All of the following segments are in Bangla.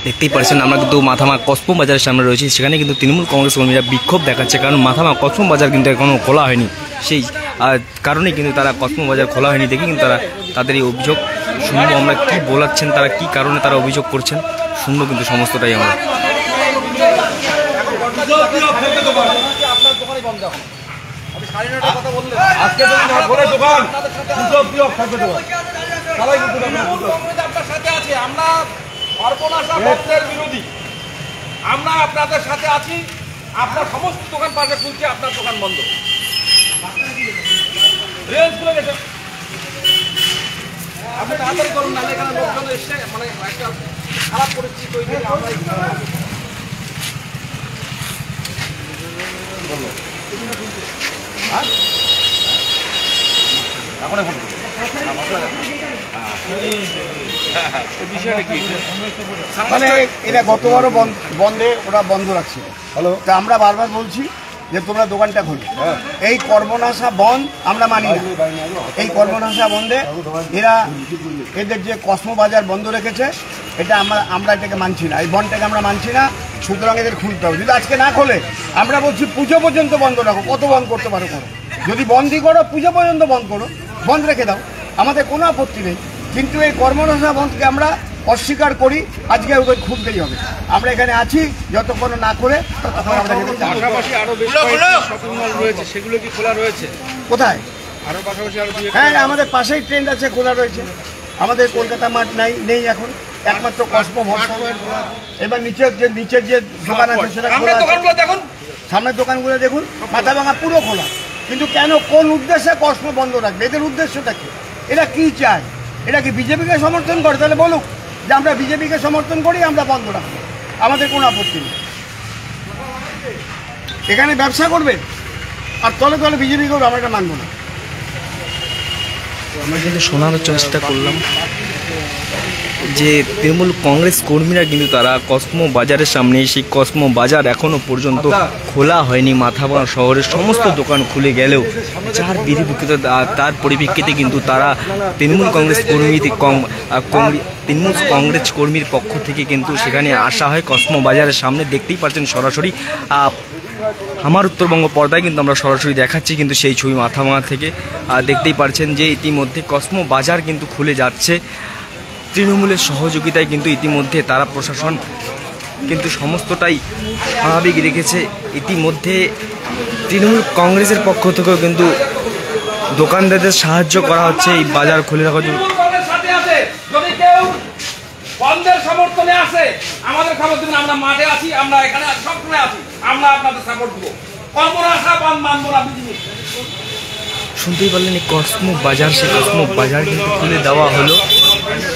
দেখতেই পাচ্ছেন আমরা কিন্তু মাথামা কসমো বাজারের সামনে রয়েছি, সেখানে কিন্তু তৃণমূল কংগ্রেস কর্মীরা বিক্ষোভ দেখাচ্ছে, কারণ মাথামা কসমো বাজার কিন্তু এখনও খোলা হয়নি। সেই কারণেই কিন্তু তারা কসমো বাজার খোলা হয়নি দেখে কিন্তু তারা তাদের এই অভিযোগ শুনবো আমরা, কি বলাচ্ছেন তারা, কি কারণে তারা অভিযোগ করছেন শুনবো কিন্তু সমস্তটাই আমরা। আমরা আপনাদের সাথে আছি, আপনার সমস্ত দোকান পাশে খুলছে, আপনার দোকান বন্ধ। রেঞ্জ খুলে গেছে, আপনি তাড়াতাড়ি করুন, নাহলে এখানে লোকজন এসে মানে একটা খারাপ পরিস্থিতি তৈরি হয়ে আমরা এখন মানে এটা গতবারও বন্ধে ওরা বন্ধ রাখছিল। হ্যালো, তা আমরা বারবার বলছি যে তোমরা দোকানটা খোলো। এই কর্মনাশা বন্ধ আমরা মানি না। এই কর্মনাশা বন্ধে এদের যে কসমো বাজার বন্ধ রেখেছে, এটা আমরা এটাকে মানছি না, এই বন্ধটাকে আমরা মানছি না। সুতরাং এদের খুলতে হবে। যদি আজকে না খোলে আমরা বলছি পুজো পর্যন্ত বন্ধ রাখো, কত বন্ধ করতে পারো করো, যদি বন্ধই করো পুজো পর্যন্ত বন্ধ করো, বন্ধ রেখে দাও, আমাদের কোনো আপত্তি নেই। কিন্তু এই কর্মনাশা বন্ধকে আমরা অস্বীকার করি, আজকে ওদের খুলতেই হবে। আমরা এখানে আছি, যতক্ষণ না করে ততক্ষণ আমরা পাশাপাশি আরো বেশ শপিং মল রয়েছে, সেগুলো কি খোলা রয়েছে? কোথায়? আরো পাশাপাশি আরো হ্যাঁ, আমাদের পাশেই ট্রেন্ড আছে, খোলা রয়েছে। আমাদের কলকাতা মাঠ নেই এখন, একমাত্র কসমো ভরসা। এবার নিচের যে দোকান আছে সেটা খোলা আছে। দেখুন সামনের দোকানগুলো দেখুন, মাথাভাঙা পুরো খোলা। কিন্তু কেন, কোন উদ্দেশ্যে কসমো বন্ধ রাখবে? এদের উদ্দেশ্যটা কি? এরা কি চায়? এটা কি বিজেপিকে সমর্থন করে? তাহলে বলুক যে আমরা বিজেপিকে সমর্থন করি, আমরা বন্ধ রাখবো, আমাদের কোনো আপত্তি নেই। এখানে ব্যবসা করবে আর তলে তলে বিজেপি করবে, আমরা এটা মানবো না। আমরা কিন্তু শোনার চেষ্টা করলাম যে তৃণমূল কংগ্রেস কর্মীরা কিন্তু তারা কসমো বাজারের সামনে, সেই কসমো বাজার এখনও পর্যন্ত খোলা হয়নি। মাথাভাঙা শহরের সমস্ত দোকান খুলে গেলেও যার বিধিবিক্ষিত তার পরিপ্রেক্ষিতে কিন্তু তারা তৃণমূল কংগ্রেস কর্মীর পক্ষ থেকে কিন্তু সেখানে আসা হয় কসমো বাজারের সামনে। দেখতেই পাচ্ছেন সরাসরি আমার উত্তরবঙ্গ পর্দায় কিন্তু আমরা সরাসরি দেখাচ্ছি কিন্তু সেই ছবি মাথাভাঙা থেকে। দেখতেই পাচ্ছেন যে ইতিমধ্যে কসমো বাজার কিন্তু খুলে যাচ্ছে তৃণমূলের সহযোগিতায়। কিন্তু ইতিমধ্যে তারা প্রশাসন কিন্তু সমস্তটাই স্বাভাবিক রেখেছে। ইতিমধ্যে তৃণমূল কংগ্রেসের পক্ষ থেকেও কিন্তু দোকানদারদের সাহায্য করা হচ্ছে এই বাজার খুলে রাখার জন্য। যদি কেউ বন্ধের সমর্থনে আসে, আমাদের খবর দিন, আমরা মাঠে আছি, আমরা এখানে সবসময় আছি, আমরা আপনাদের সাপোর্ট দেবো। কর্মনাশা বন্ধ মানবো না। শুনতেই পারলেন এই কসমো বাজার, সেই কসমো বাজার কিন্তু খুলে দেওয়া হলো।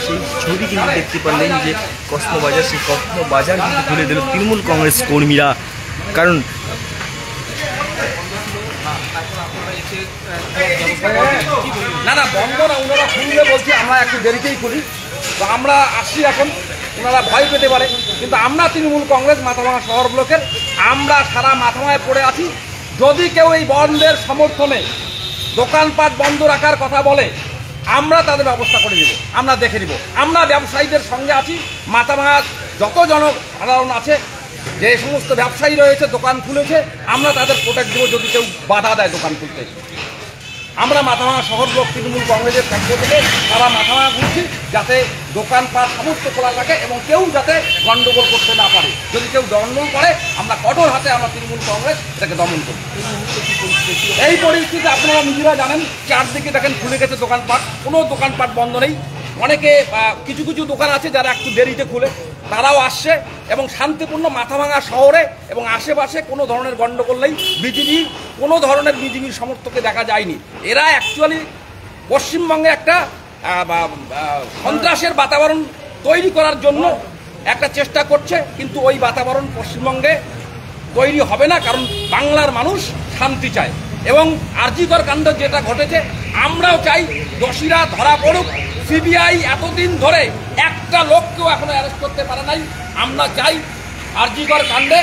সেই ছবি কিন্তু দেখতে পারলেন যে কসমো বাজার, সেই কসমো বাজার কিন্তু খুলে দিল তৃণমূল কংগ্রেস কর্মীরা। কারণ না বন্ধ না, ওনারা খুললে বলছি আমরা একটু দেরিতেই খুলি, তো আমরা আসছি এখন, ওনারা ভয় পেতে পারে। কিন্তু আমরা তৃণমূল কংগ্রেস মাথাভাঙা শহর ব্লকের আমরা সারা মাথাভাঙায় পড়ে আছি। যদি কেউ এই বন্ধের সমর্থনে দোকানপাট বন্ধ রাখার কথা বলে, আমরা তাদের ব্যবস্থা করে দেব, আমরা দেখে নেব। আমরা ব্যবসায়ীদের সঙ্গে আছি। মাথাভাঙার যত জনসাধারণ আছে, যে সমস্ত ব্যবসায়ী রয়েছে, দোকান খুলেছে, আমরা তাদের প্রোটেক্ট দেবো যদি কেউ বাধা দেয় দোকান খুলতে। আমরা মাথাভাঙা শহর ব্লক তৃণমূল কংগ্রেসের পক্ষ থেকে তারা মাথাভাঙা ঘুরছি, যাতে দোকানপাট সমস্ত খোলা থাকে এবং কেউ যাতে গণ্ডগোল করতে না পারে। যদি কেউ গণ্ডগোল করে, আমরা কঠোর হাতে আমরা তৃণমূল কংগ্রেস এটাকে দমন করি। এই পরিস্থিতি আপনারা নিজেরা জানেন, চারদিকে দেখেন খুলে গেছে দোকানপাট, কোনো দোকানপাট বন্ধ নেই। অনেকে কিছু দোকান আছে যারা একটু দেরিতে খুলে, তারাও আসছে এবং শান্তিপূর্ণ মাথাভাঙা শহরে এবং আশেপাশে কোনো ধরনের গণ্ডগোল নেই। কোনো ধরনের বিজেপির সমর্থককে দেখা যায়নি। এরা অ্যাকচুয়ালি পশ্চিমবঙ্গে একটা সন্ত্রাসের বাতাবরণ তৈরি করার জন্য একটা চেষ্টা করছে, কিন্তু ওই বাতাবরণ পশ্চিমবঙ্গে তৈরি হবে না, কারণ বাংলার মানুষ শান্তি চায়। এবং আরজিকর কাণ্ড যেটা ঘটেছে, আমরাও চাই দোষীরা ধরা পড়ুক। সিবিআই এতদিন ধরে একটা লোককেও এখনো অ্যারেস্ট করতে পারে নাই। আমরা চাই আরজিকর কাণ্ডে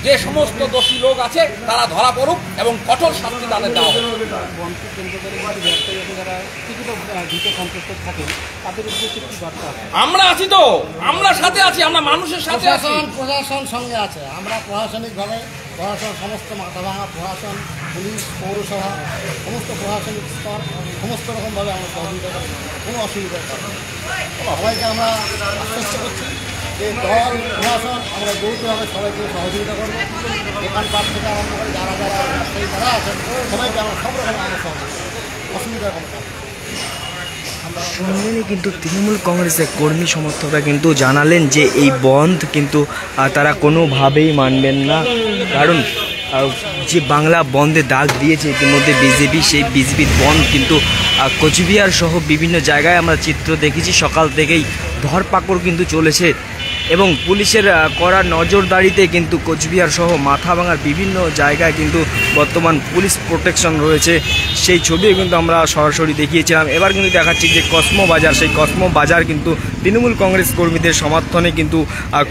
যে সমস্ত দোষী লোক আছে তারা ধরা পড়ুক এবং কঠোর শাস্তি তাদের দেওয়া হোক। আমরা আছি তো, আমরা সাথে আছি, আমরা মানুষের সাথে আছি। প্রশাসন সঙ্গে আছে, আমরা প্রশাসনিকভাবে প্রশাসন সমস্ত মাথাভাঙা প্রশাসন, পুলিশ, পৌরসভা, সমস্ত প্রশাসনিক স্তর সমস্ত রকমভাবে আমরা সহযোগিতা করি, কোনো অসুবিধা নেই। সবাইকে আমরা আশ্বস্ত করছি যে দল প্রশাসন আমরা যৌথভাবে সবাইকে সহযোগিতা করবো। দোকানপাট থেকে আরম্ভ করে যারা যারা ব্যবসায়ী যারা আছেন সবাইকে আমরা সব রকম আমরা সহযোগিতা অসুবিধার কোনো কাজ নেই। শুনলেনই কিন্তু তৃণমূল কংগ্রেসের কর্মী সমর্থকরা কিন্তু জানালেন যে এই বন্ধ কিন্তু তারা কোনোভাবেই মানবেন না, কারণ যে বাংলা বন্ধে ডাক দিয়েছে ইতিমধ্যে বিজেপি, সেই বিজেপির বন্ধ কিন্তু কোচবিহার সহ বিভিন্ন জায়গায় আমরা চিত্র দেখেছি। সকাল থেকেই ধরপাকড় কিন্তু চলেছে এবং পুলিশের কড়া নজরদারিতে কিন্তু কোচবিহার সহ মাথাভাঙার বিভিন্ন জায়গায় কিন্তু বর্তমান পুলিশ প্রোটেকশন রয়েছে। সেই ছবিও কিন্তু আমরা সরাসরি দেখিয়েছিলাম। এবার কিন্তু দেখাচ্ছি যে কসমো বাজার, সেই কসমো বাজার কিন্তু তৃণমূল কংগ্রেস কর্মীদের সমর্থনে কিন্তু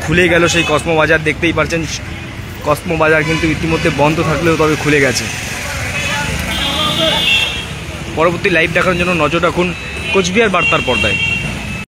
খুলে গেল। সেই কসমো বাজার দেখতেই পাচ্ছেন, কসমো বাজার কিন্তু ইতিমধ্যে বন্ধ থাকলেও তবে খুলে গেছে। পরবর্তী লাইভ দেখার জন্য নজর রাখুন কোচবিহার বার্তার পর্দায়।